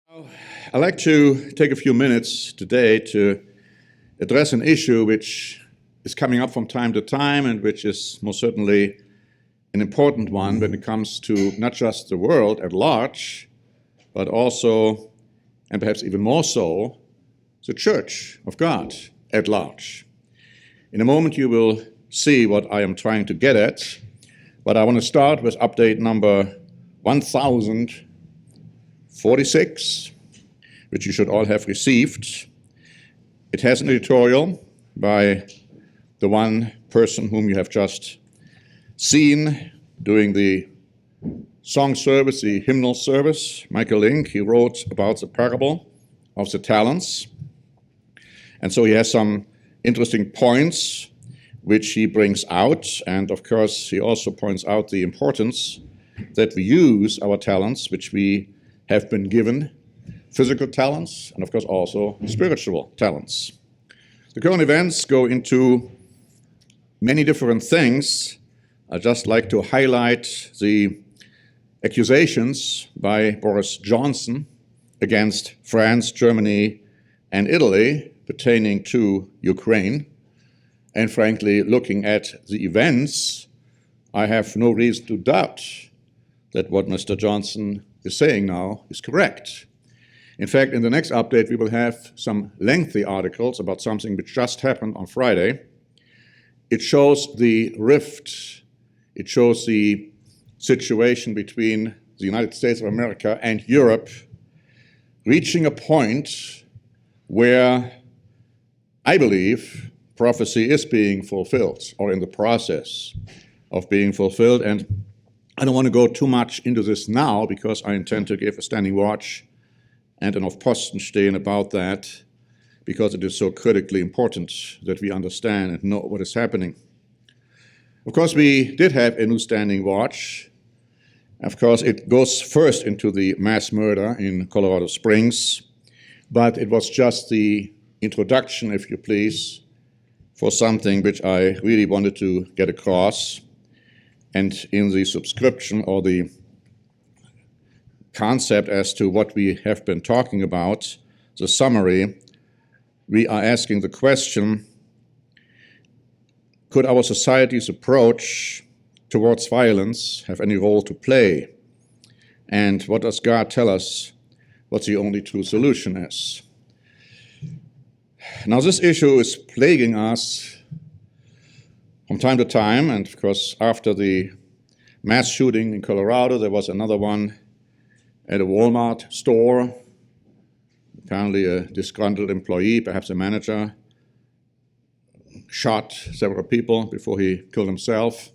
I'd like to take a few minutes today to address an issue which is coming up from time to time and which is most certainly an important one when it comes to not just the world at large, but also, and perhaps even more so, the Church of God at large. In a moment you will see what I am trying to get at, but I want to start with update number 1046, which you should all have received. It has an editorial by the one person whom you have just seen doing the song service, the hymnal service, Michael Link. He wrote about the parable of the talents. And so he has some interesting points which he brings out. And of course, he also points out the importance that we use our talents, which we have been given, physical talents, and of course also spiritual talents. The current events go into many different things. I'd just like to highlight the accusations by Boris Johnson against France, Germany, and Italy pertaining to Ukraine. And frankly, looking at the events, I have no reason to doubt that what Mr. Johnson is saying now is correct. In fact, in the next update, we will have some lengthy articles about something which just happened on Friday. It shows the rift. It shows the situation between the United States of America and Europe reaching a point where I believe prophecy is being fulfilled or in the process of being fulfilled. And I don't want to go too much into this now because I intend to give a standing watch and an auf Posten stehen about that, because it is so critically important that we understand and know what is happening. Of course, we did have a new standing watch. Of course, it goes first into the mass murder in Colorado Springs, but it was just the introduction, if you please, for something which I really wanted to get across. And in the subscription or the concept as to what we have been talking about, the summary, we are asking the question, could our society's approach towards violence have any role to play? And what does God tell us what the only true solution is? Now, this issue is plaguing us from time to time, and of course, after the mass shooting in Colorado, there was another one at a Walmart store. Apparently a disgruntled employee, perhaps a manager, shot several people before he killed himself.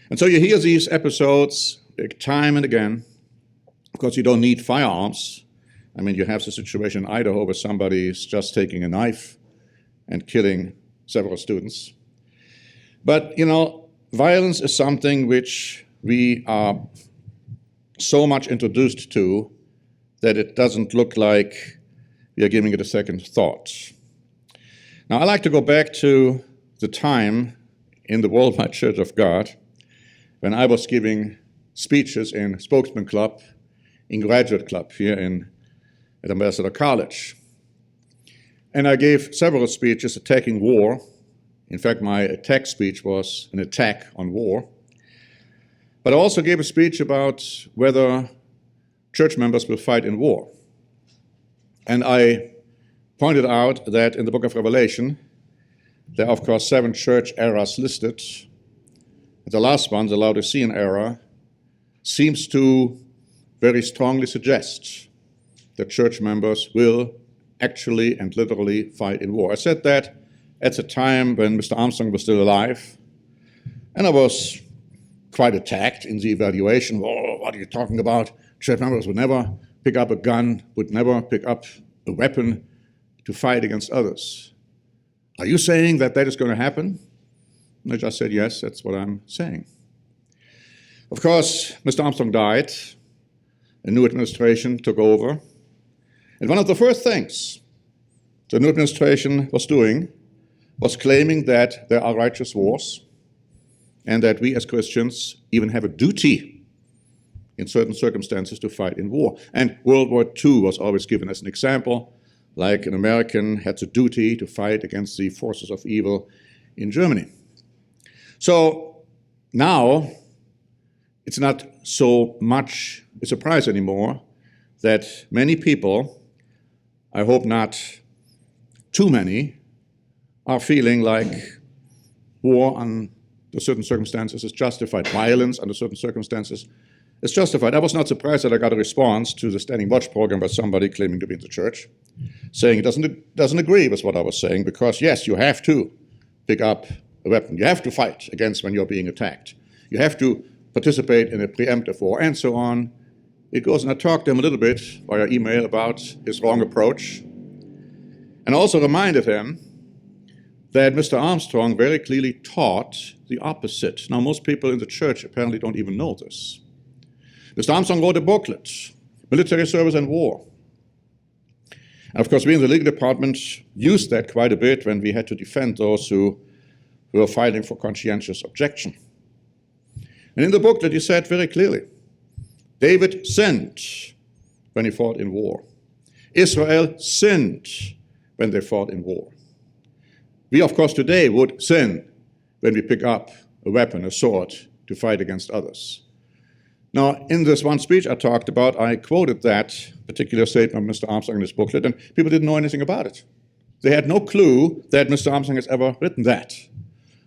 And so you hear these episodes time and again. Of course, you don't need firearms. I mean, you have the situation in Idaho where somebody is just taking a knife and killing several students. But, violence is something which we are so much introduced to that it doesn't look like we are giving it a second thought. Now, I like to go back to the time in the Worldwide Church of God when I was giving speeches in Spokesman Club, in Graduate Club here at Ambassador College. And I gave several speeches attacking war. In fact, my attack speech was an attack on war. But I also gave a speech about whether church members will fight in war. And I pointed out that in the book of Revelation, there are, of course, 7 church eras listed. The last one, the Laodicean era, seems to very strongly suggest that church members will actually and literally fight in war. I said that at the time when Mr. Armstrong was still alive, and I was quite attacked in the evaluation. Oh, what are you talking about? Church members would never pick up a gun, would never pick up a weapon to fight against others. Are you saying that is going to happen? And I just said, yes, that's what I'm saying. Of course, Mr. Armstrong died. A new administration took over. And one of the first things the new administration was doing was claiming that there are righteous wars and that we as Christians even have a duty in certain circumstances to fight in war. And World War II was always given as an example, like an American had the duty to fight against the forces of evil in Germany. So now it's not so much a surprise anymore that many people, I hope not too many, are feeling like war under certain circumstances is justified. Violence under certain circumstances is justified. I was not surprised that I got a response to the Standing Watch program by somebody claiming to be in the church, saying it doesn't agree with what I was saying, because yes, you have to pick up a weapon. You have to fight against when you're being attacked. You have to participate in a preemptive war, and so on. It goes, and I talked to him a little bit via email about his wrong approach, and also reminded him that Mr. Armstrong very clearly taught the opposite. Now, most people in the church apparently don't even know this. Mr. Armstrong wrote a booklet, Military Service and War. And of course, we in the legal department used that quite a bit when we had to defend those who were filing for conscientious objection. And in the booklet, he said very clearly, David sinned when he fought in war. Israel sinned when they fought in war. We, of course, today would sin when we pick up a weapon, a sword, to fight against others. Now, in this one speech I talked about, I quoted that particular statement of Mr. Armstrong in his booklet, and people didn't know anything about it. They had no clue that Mr. Armstrong has ever written that.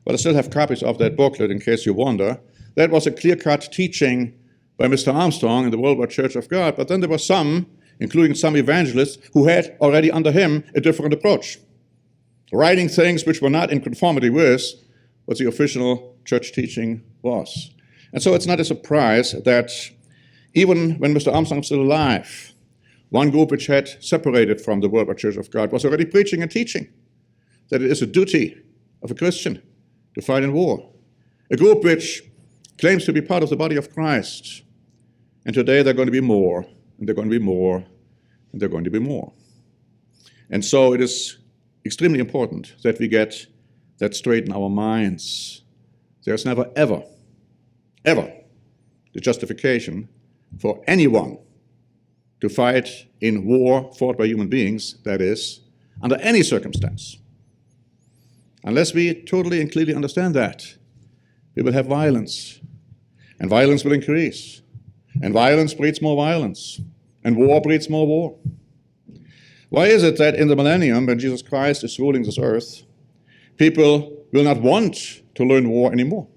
But I still have copies of that booklet in case you wonder. That was a clear-cut teaching by Mr. Armstrong in the Worldwide Church of God, but then there were some, including some evangelists, who had already under him a different approach, writing things which were not in conformity with what the official church teaching was. And so it's not a surprise that even when Mr. Armstrong was still alive, one group which had separated from the Worldwide Church of God was already preaching and teaching that it is a duty of a Christian to fight in war. A group which claims to be part of the body of Christ. And today they're going to be more, and they're going to be more, and they're going to be more. And so it is extremely important that we get that straight in our minds. There's never, ever the justification for anyone to fight in war fought by human beings, that is, under any circumstance. Unless we totally and clearly understand that, we will have violence, and violence will increase, and violence breeds more violence, and war breeds more war. Why is it that in the millennium, when Jesus Christ is ruling this earth, people will not want to learn war anymore?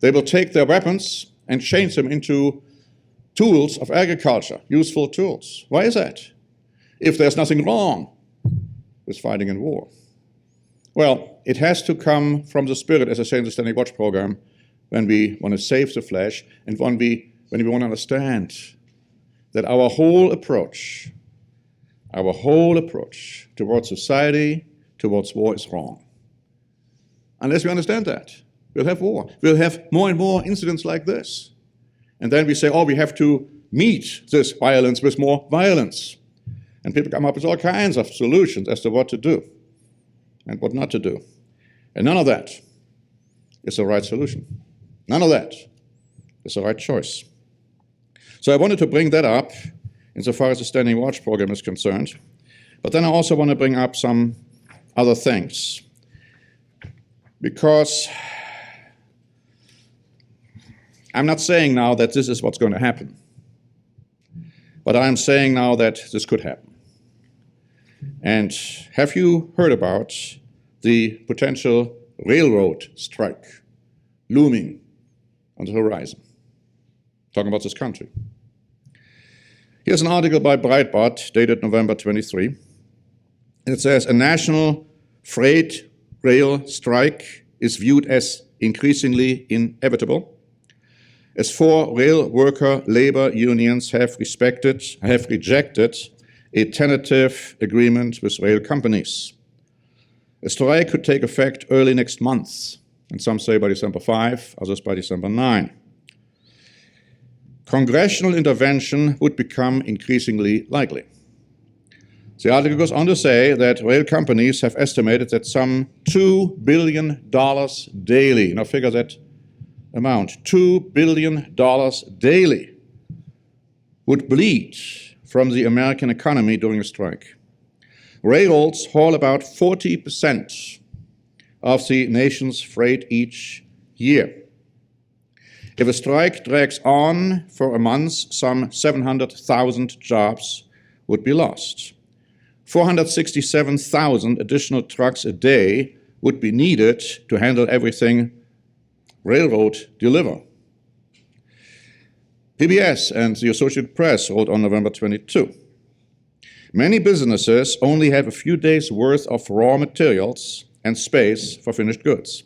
They will take their weapons and change them into tools of agriculture, useful tools. Why is that? If there's nothing wrong with fighting in war. Well, it has to come from the Spirit, as I say in the Standing Watch program, when we want to save the flesh and when we want to understand that our whole approach towards society, towards war is wrong. Unless we understand that, we'll have war. We'll have more and more incidents like this. And then we say, oh, we have to meet this violence with more violence. And people come up with all kinds of solutions as to what to do and what not to do. And none of that is the right solution. None of that is the right choice. So I wanted to bring that up insofar as the Standing Watch program is concerned. But then I also want to bring up some other things. Because I'm not saying now that this is what's going to happen. But I'm saying now that this could happen. And have you heard about the potential railroad strike looming on the horizon? Talking about this country. Here's an article by Breitbart dated November 23. And it says, a national freight rail strike is viewed as increasingly inevitable, as 4 rail worker labor unions have rejected a tentative agreement with rail companies. A strike could take effect early next month, and some say by December 5, others by December 9. Congressional intervention would become increasingly likely. The article goes on to say that rail companies have estimated that some $2 billion daily, now figure that amount, $2 billion daily, would bleed from the American economy during a strike. Railroads haul about 40% of the nation's freight each year. If a strike drags on for a month, some 700,000 jobs would be lost. 467,000 additional trucks a day would be needed to handle everything railroad deliver. PBS and the Associated Press wrote on November 22. Many businesses only have a few days' worth of raw materials and space for finished goods.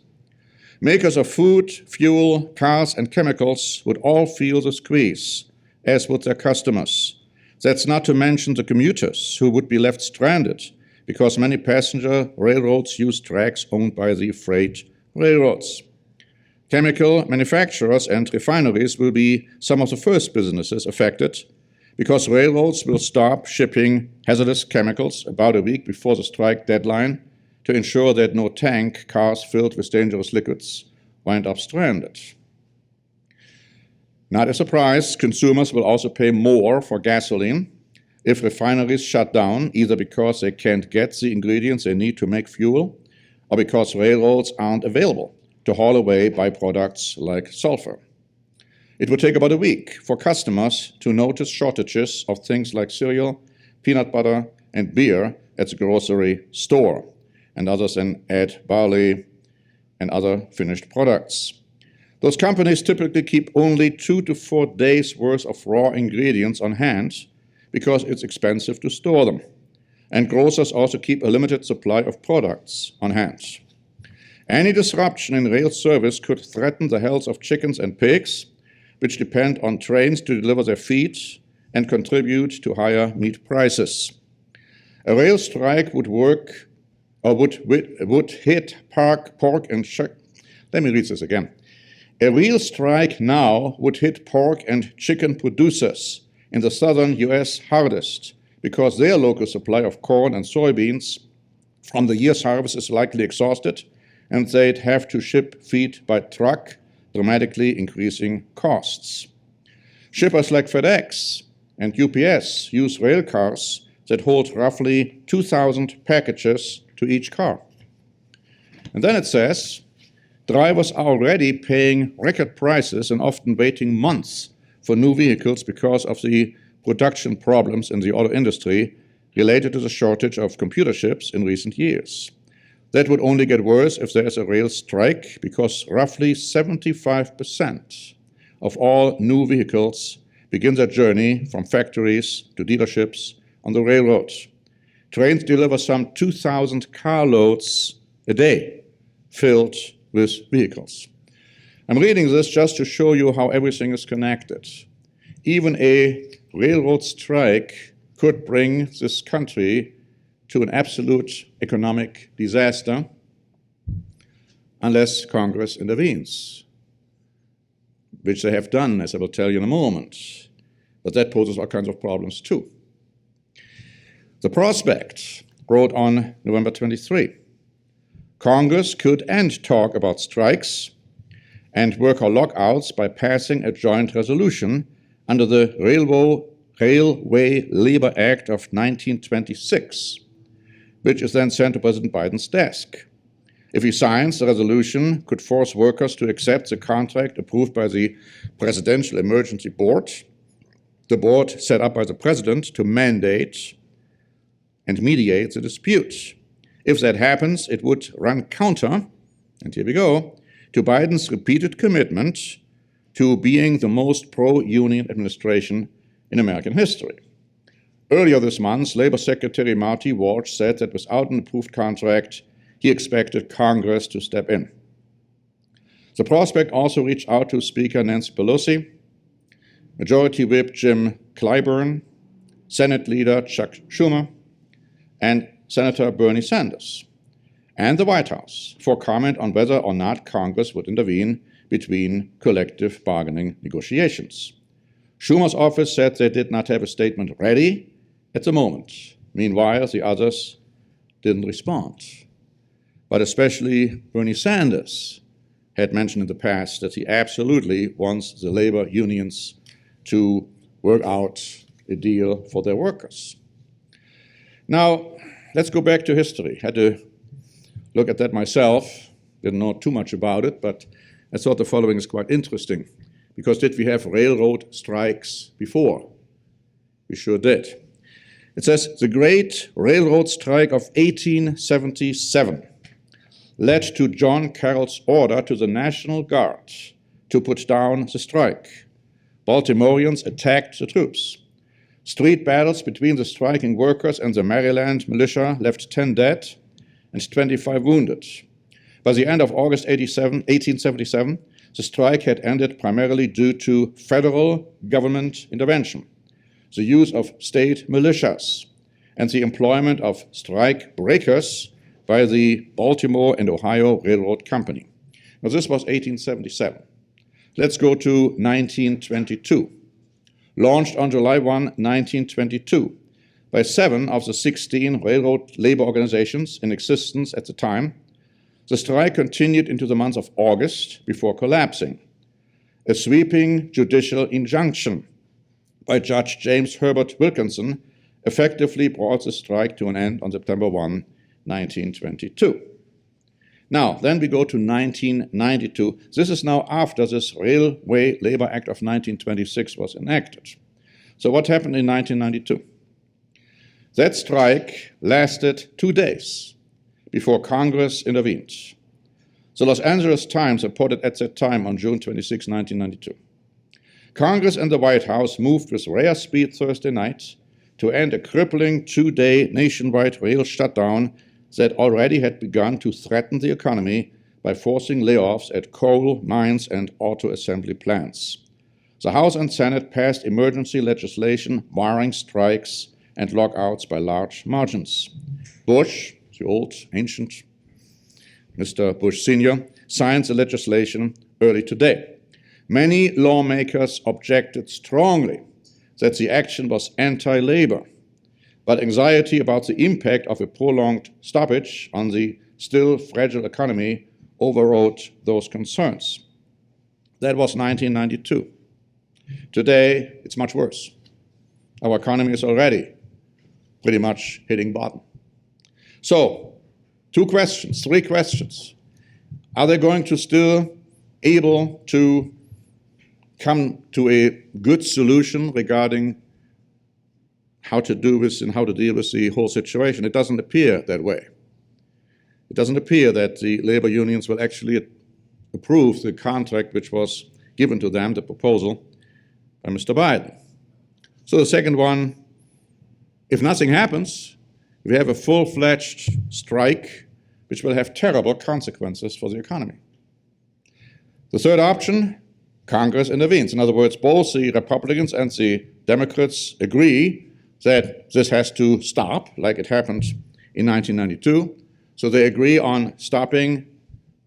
Makers of food, fuel, cars, and chemicals would all feel the squeeze, as would their customers. That's not to mention the commuters who would be left stranded because many passenger railroads use tracks owned by the freight railroads. Chemical manufacturers and refineries will be some of the first businesses affected because railroads will stop shipping hazardous chemicals about a week before the strike deadline to ensure that no tank cars filled with dangerous liquids wind up stranded. Not a surprise, consumers will also pay more for gasoline if refineries shut down, either because they can't get the ingredients they need to make fuel or because railroads aren't available to haul away byproducts like sulfur. It would take about a week for customers to notice shortages of things like cereal, peanut butter, and beer at the grocery store, and others then add barley and other finished products. Those companies typically keep only 2 to 4 days' worth of raw ingredients on hand because it's expensive to store them. And grocers also keep a limited supply of products on hand. Any disruption in rail service could threaten the health of chickens and pigs, which depend on trains to deliver their feed and contribute to higher meat prices. A rail strike would hit pork and chicken. Let me read this again. A real strike now would hit pork and chicken producers in the southern U.S. hardest because their local supply of corn and soybeans from the year's harvest is likely exhausted, and they'd have to ship feed by truck, dramatically increasing costs. Shippers like FedEx and UPS use rail cars that hold roughly 2,000 packages to each car. And then it says, drivers are already paying record prices and often waiting months for new vehicles because of the production problems in the auto industry related to the shortage of computer chips in recent years. That would only get worse if there is a rail strike, because roughly 75% of all new vehicles begin their journey from factories to dealerships on the railroads. Trains deliver some 2,000 carloads a day filled with vehicles. I'm reading this just to show you how everything is connected. Even a railroad strike could bring this country to an absolute economic disaster unless Congress intervenes, which they have done, as I will tell you in a moment. But that poses all kinds of problems too. The Prospect wrote on November 23, Congress could end talk about strikes and worker lockouts by passing a joint resolution under the Railway Labor Act of 1926, which is then sent to President Biden's desk. If he signs, the resolution could force workers to accept the contract approved by the Presidential Emergency Board, the board set up by the President to mandate and mediate the dispute. If that happens, it would run counter, and here we go, to Biden's repeated commitment to being the most pro-union administration in American history. Earlier this month, Labor Secretary Marty Walsh said that without an approved contract, he expected Congress to step in. The Prospect also reached out to Speaker Nancy Pelosi, Majority Whip Jim Clyburn, Senate Leader Chuck Schumer, and Senator Bernie Sanders, and the White House for comment on whether or not Congress would intervene between collective bargaining negotiations. Schumer's office said they did not have a statement ready at the moment. Meanwhile, the others didn't respond. But especially Bernie Sanders had mentioned in the past that he absolutely wants the labor unions to work out a deal for their workers. Now, let's go back to history. I had to look at that myself. Didn't know too much about it, but I thought the following is quite interesting. Because did we have railroad strikes before? We sure did. It says, the Great Railroad Strike of 1877 led to John Carroll's order to the National Guard to put down the strike. Baltimoreans attacked the troops. Street battles between the striking workers and the Maryland militia left 10 dead and 25 wounded. By the end of August 1877, the strike had ended primarily due to federal government intervention, the use of state militias, and the employment of strike breakers by the Baltimore and Ohio Railroad Company. Now, this was 1877. Let's go to 1922. Launched on July 1, 1922, by 7 of the 16 railroad labor organizations in existence at the time, the strike continued into the month of August before collapsing. A sweeping judicial injunction by Judge James Herbert Wilkinson effectively brought the strike to an end on September 1, 1922. Now, then we go to 1992. This is now after this Railway Labor Act of 1926 was enacted. So what happened in 1992? That strike lasted 2 days before Congress intervened. The Los Angeles Times reported at that time on June 26, 1992. Congress and the White House moved with rare speed Thursday night to end a crippling 2-day nationwide rail shutdown that already had begun to threaten the economy by forcing layoffs at coal mines and auto assembly plants. The House and Senate passed emergency legislation barring strikes and lockouts by large margins. Bush, the old ancient Mr. Bush Sr., signed the legislation early today. Many lawmakers objected strongly that the action was anti-labor, but anxiety about the impact of a prolonged stoppage on the still fragile economy overrode those concerns. That was 1992. Today, it's much worse. Our economy is already pretty much hitting bottom. So, 3 questions. Are they going to still able to come to a good solution regarding how to do this and how to deal with the whole situation? It doesn't appear that way. It doesn't appear that the labor unions will actually approve the contract which was given to them, the proposal by Mr. Biden. So the second one, if nothing happens, we have a full-fledged strike which will have terrible consequences for the economy. The third option, Congress intervenes. In other words, both the Republicans and the Democrats agree that this has to stop, like it happened in 1992. So they agree on stopping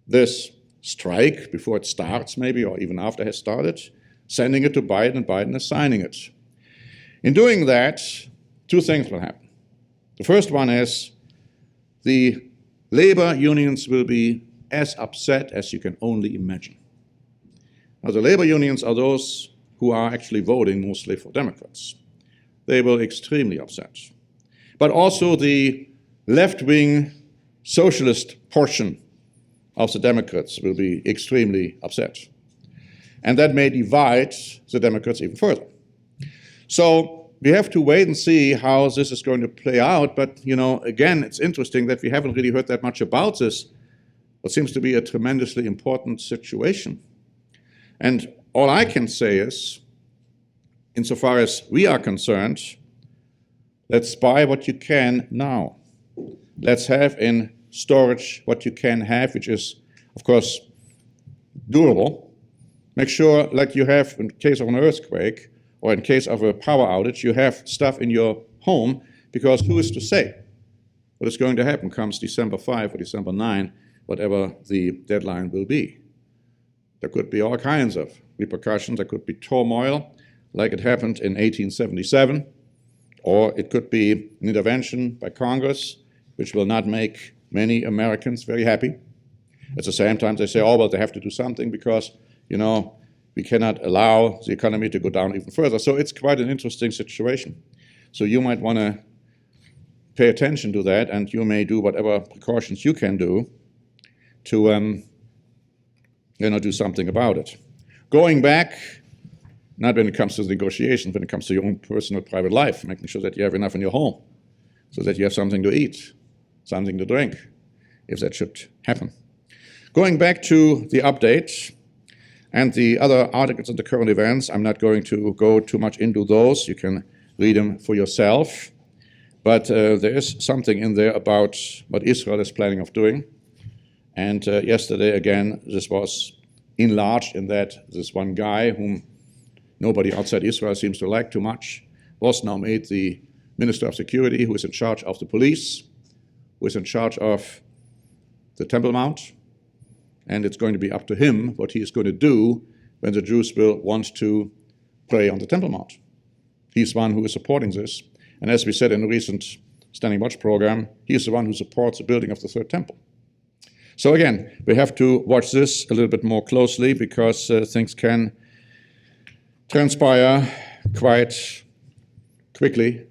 this strike before it starts, maybe, or even after it has started, sending it to Biden, and Biden is signing it. In doing that, 2 things will happen. The first one is the labor unions will be as upset as you can only imagine. Now, the labor unions are those who are actually voting mostly for Democrats. They will be extremely upset. But also the left-wing socialist portion of the Democrats will be extremely upset. And that may divide the Democrats even further. So we have to wait and see how this is going to play out. But, again, it's interesting that we haven't really heard that much about this, what seems to be a tremendously important situation. And all I can say is, insofar as we are concerned, let's buy what you can now. Let's have in storage what you can have, which is, of course, durable. Make sure, like you have in case of an earthquake or in case of a power outage, you have stuff in your home, because who is to say what is going to happen comes December 5 or December 9, whatever the deadline will be. There could be all kinds of repercussions. There could be turmoil, like it happened in 1877, or it could be an intervention by Congress, which will not make many Americans very happy. At the same time, they say, oh, well, they have to do something because, we cannot allow the economy to go down even further. So it's quite an interesting situation. So you might want to pay attention to that, and you may do whatever precautions you can do to do something about it. Going back, not when it comes to the negotiations, when it comes to your own personal private life, making sure that you have enough in your home, so that you have something to eat, something to drink, if that should happen. Going back to the update and the other articles on the current events, I'm not going to go too much into those. You can read them for yourself. But there is something in there about what Israel is planning of doing. And yesterday, again, this was enlarged in that this one guy, whom nobody outside Israel seems to like too much, was now made the Minister of Security, who is in charge of the police, who is in charge of the Temple Mount. And it's going to be up to him what he is going to do when the Jews will want to pray on the Temple Mount. He's one who is supporting this. And as we said in a recent Standing Watch program, he is the one who supports the building of the Third Temple. So again, we have to watch this a little bit more closely because things can transpire quite quickly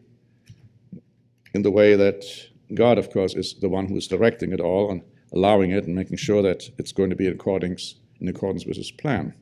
in the way that God, of course, is the one who is directing it all and allowing it and making sure that it's going to be in accordance with his plan.